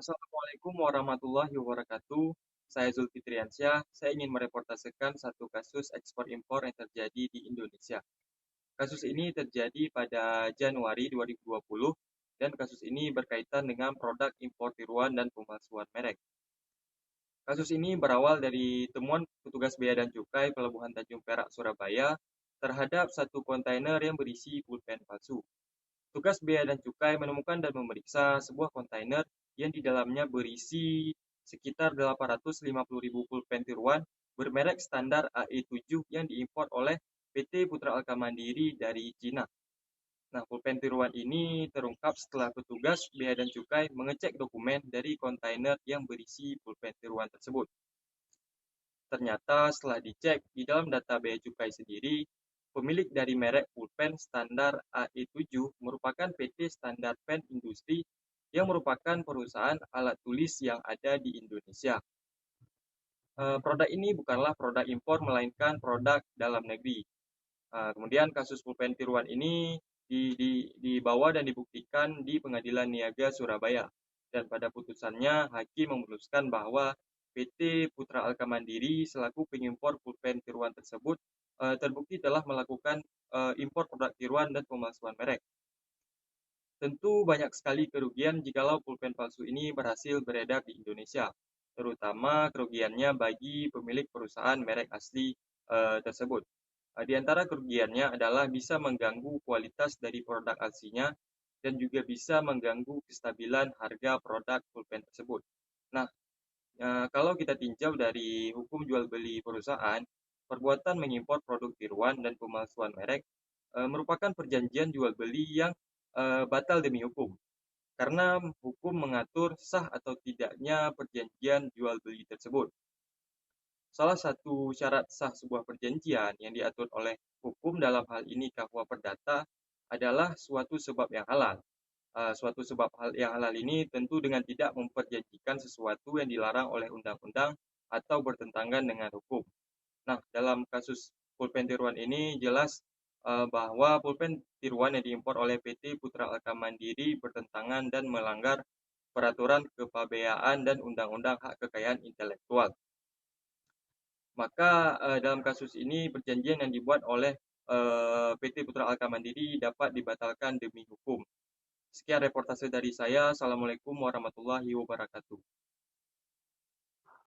Assalamualaikum warahmatullahi wabarakatuh. Saya Zulfitriansyah. Saya ingin mereportasekan satu kasus ekspor impor yang terjadi di Indonesia. Kasus ini terjadi pada Januari 2020 dan kasus ini berkaitan dengan produk impor tiruan dan pemalsuan merek. Kasus ini berawal dari temuan petugas Bea dan Cukai Pelabuhan Tanjung Perak, Surabaya terhadap satu kontainer yang berisi pulpen palsu. Tugas Bea dan Cukai menemukan dan memeriksa sebuah kontainer yang di dalamnya berisi sekitar 850.000 pulpen tiruan bermerek standar AE7 yang diimpor oleh PT Putra Alka Mandiri dari Cina. Nah, pulpen tiruan ini terungkap setelah petugas Bea dan Cukai mengecek dokumen dari kontainer yang berisi pulpen tiruan tersebut. Ternyata setelah dicek di dalam data Bea Cukai sendiri, pemilik dari merek pulpen standar AE7 merupakan PT Standar Pen Industri yang merupakan perusahaan alat tulis yang ada di Indonesia. Produk ini bukanlah produk impor melainkan produk dalam negeri. Kemudian kasus pulpen tiruan ini dibawa dan dibuktikan di Pengadilan Niaga Surabaya. Dan pada putusannya, hakim memutuskan bahwa PT Putra Alka Mandiri selaku pengimpor pulpen tiruan tersebut terbukti telah melakukan impor produk tiruan dan pemalsuan merek. Tentu banyak sekali kerugian jikalau pulpen palsu ini berhasil beredar di Indonesia, terutama kerugiannya bagi pemilik perusahaan merek asli tersebut. Di antara kerugiannya adalah bisa mengganggu kualitas dari produk aslinya dan juga bisa mengganggu kestabilan harga produk pulpen tersebut. Nah, kalau kita tinjau dari hukum jual beli perusahaan, perbuatan mengimpor produk tiruan dan pemalsuan merek merupakan perjanjian jual beli yang batal demi hukum. Karena hukum mengatur sah atau tidaknya perjanjian jual beli tersebut. Salah satu syarat sah sebuah perjanjian yang diatur oleh hukum dalam hal ini KUH Perdata adalah suatu sebab yang halal. Suatu sebab yang halal ini tentu dengan tidak memperjanjikan sesuatu yang dilarang oleh undang-undang atau bertentangan dengan hukum. Nah, dalam kasus pulpen tiruan ini jelas bahwa pulpen tiruan yang diimpor oleh PT Putra Alka Mandiri bertentangan dan melanggar peraturan kepabeaan dan undang-undang hak kekayaan intelektual. Maka dalam kasus ini perjanjian yang dibuat oleh PT Putra Alka Mandiri dapat dibatalkan demi hukum. Sekian reportase dari saya. Assalamualaikum warahmatullahi wabarakatuh.